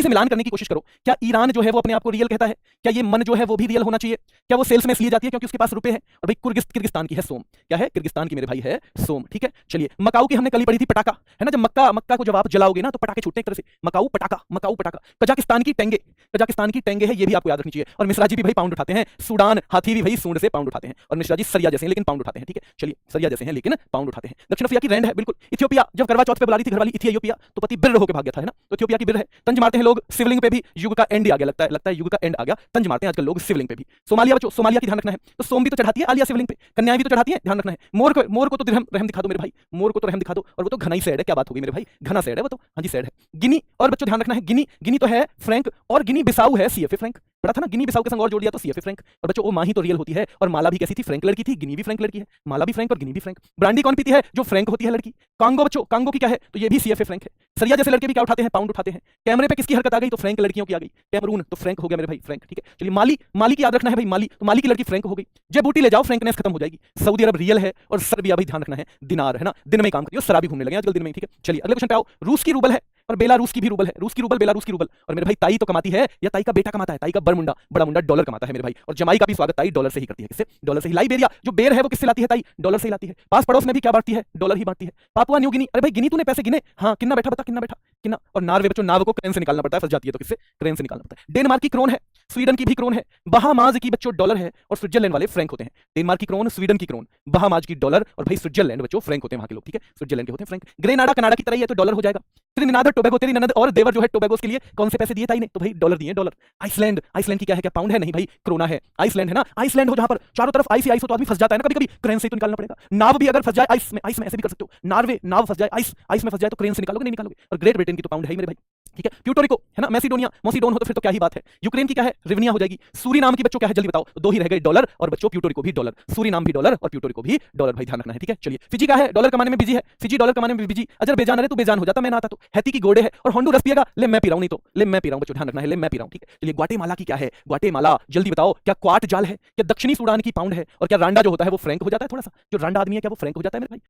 से मिलान करने की कोशिश करो। क्या ईरान जो है वो अपने आप को रियल कहता है? क्या ये मन जो है वो भी रियल होना चाहिए? क्या वो सेल्स में इसलिए जाती है क्योंकि उसके पास रुपए हैं? और भाई किर्गिस्तान की है सोम। क्या है? किर्गिस्तान की मेरे भाई है सोम। ठीक है, चलिए मकाऊ की हमने कल ही पढ़ी थी, पटाखा है ना। जब मक्का को जब आप जलाओगे ना तो पटाखे छूटते हैं एक तरह से। मकाऊ पटाखा। कजाकिस्तान की टेंगे है, ये भी आपको याद रखनी चाहिए। और मिश्रा जी भी भाई पाउंड उठाते हैं। सूडान हाथी भी भाई सूंड से पाउंड उठाते हैं। और मिश्रा जी सरिया जैसे हैं लेकिन पाउंड उठाते हैं। ठीक है, चलिए सरिया जैसे हैं लेकिन पाउंड उठाते हैं। दक्षिण अफ्रीका की रैंड है बिल्कुल। इथियोपिया जब करवा चौथ पे बुला रही थी घरवाली इथियोपिया, तो पति बिर होकर भाग गया था, है ना। तो इथियोपिया की बिर है। तंज मारते हैं लोग शिवलिंग पे भी, युग का एंड आ गया लगता है युग का एंड आ गया। तंज मारते हैं आजकल लोग शिवलिंग पे भी। सोमालिया बच्चों, सोमालिया की ध्यान रखना है। तो सोम भी तो चढ़ाती है आलिया शिवलिंग पे, कन्याएं भी तो चढ़ाती है, ध्यान रखना है। मोर को तो रहम दिखा दो मेरे भाई, मोर को तो रहम दिखा दो। और वो तो घना ही सैड है, क्या बात होगी मेरे भाई, घना सैड है वो तो, हाँ जी सैड है। गिनी, और बच्चों ध्यान रखना है, गिनी तो है फ्रैंक, और गिनी बिसाऊ है सीएफए फ्रैंक। पता था ना, गिनी बिसाऊ के संग और जोड़ दिया तो सीएफए फ्रैंक। और बच्चों वो माँ ही तो रियल होती है। और माला भी कैसी थी, फ्रैंक लड़की थी। गिनी भी फ्रैंक लड़की है, माला भी फ्रैंक और गिनी भी फ्रैंक। ब्रांडी कौन पीती है, जो फ्रैंक होती है लड़की। कांगो बच्चों, कांगो की क्या है, तो ये भी सीएफए फ्रैंक है। सरिया जैसे लड़के भी क्या उठाते हैं, पाउंड उठाते हैं। कैमरे पे किसकी हरकत आ गई, तो फ्रैंक लड़कियों की आ गई। कैमरून तो फ्रैंक हो गया मेरे भाई, फ्रैंक। ठीक है, चलिए माली की याद रखना है भाई, माली तो माली की लड़की फ्रैंक हो गई। जिबूटी ले जाओ, फ्रैंकनेस खत्म हो जाएगी। सऊदी अरब रियल है, और सर्बिया भी ध्यान रखना है दिनार है ना, दिन में काम करियो, शराबी घूमने लगे आजकल दिन में। ठीक है, चलिए अगले क्वेश्चन पे आओ। रूस की रूबल है और बेलारूस की भी रूबल है। रूस की रूबल, बेलारूस की रूबल। और मेरे भाई ताई तो कमाती है, या ताई का बेटा कमाता है, ताई का बड़ा मुंडा डॉलर कमाता है मेरे भाई। और जमाई का भी स्वागत ताई डॉलर से ही करती है। किससे, डॉलर से ही। लाइबेरिया जो बेर है वो किससे लाती है ताई, डॉलर से ही लाती है। पास पड़ोस में भी क्या बांटती है, डॉलर ही बांटती है। पापुआ न्यू गिनी, अरे भाई गिनी तूने पैसे गिने, हाँ कितना बैठा बता, कितना बैठा कितना। और नार्वे बच्चों, नार्वे को क्रेन से निकालना पड़ता है, फंस जाती है तो किससे, क्रेन से निकालना पड़ता है। डेनमार्क की क्रोन है, स्वीडन की भी क्रोन है। बहामाज की बच्चों डॉलर है, और स्विट्जरलैंड वाले फ्रैंक होते हैं। डेनमार्क की क्रोन, स्वीडन की क्रोन, बहामाज की डॉलर, और भाई स्विट्जरलैंड बच्चों फ्रैंक होते हैं वहां के लोग। ठीक है, स्विट्जरलैंड के होते हैं फ्रैंक। ग्रेनाडा कनाडा की तरह ही है तो डॉलर हो जाएगा। त्रिनिदाद टोबैगो, तेरी ननद और देवर जो है टोबैगोस के लिए कौन से पैसे दिए ताई ने, तो भाई डॉलर दिए, डॉलर। आइसलैंड की क्या है, क्या पाउंड है, नहीं भाई क्रोना है। आइसलैंड है ना, आइसलैंड हो जहां पर चारों तरफ आइस ही आइस हो तो आदमी फंस जाता है ना कभी कभी, क्रेन से तो निकालना पड़ेगा। नाव भी अगर फंस जाए आइस में ऐसे भी कर सकते हो। नार्वे नाव फंस जाए आइस में फंस जाए तो क्रेन से निकालोगे, नहीं निकालोगे। और ग्रेट ब्रिटेन की तो पाउंड है ही मेरे भाई। ठीक है, प्यूटोरिको है ना, मोसिडोन हो तो फिर तो क्या ही बात है। यूक्रेन की क्या है, रिवनिया हो जाएगी। सूरीनाम की बच्चों क्या है, जल्दी बताओ, दो ही रह गए, डॉलर और बच्चों प्यूटोरिको भी डॉलर। सूरीनाम भी डॉलर और प्यूटोरिको भी डॉलर, भाई ध्यान रखना है। ठीक है, चलिए फिजी का है, डॉलर कमाने में बिजी है, फिजी डॉलर कमाने में बिजी। अजर बेजान है, तू बेजान हो जाता मैं ना आता तो। हैती की गोडे है, और होंडुरस पिएगा, ले मैं पी रहा हूं, नहीं तो ले मैं पी रहा हूं बच्चों, ध्यान रखना है, ले मैं पी रहा हूं। ठीक है, चलिए ग्वाटेमाला की क्या है, ग्वाटेमाला जल्दी बताओ, क्या क्वाट जाल है, क्या दक्षिणी सूडान की पाउंड है, और क्या रांडा जो होता है वो फ्रैंक हो जाता है थोड़ा सा, जो रांडा आदमी है क्या वो फ्रैंक हो जाता है मेरे भाई।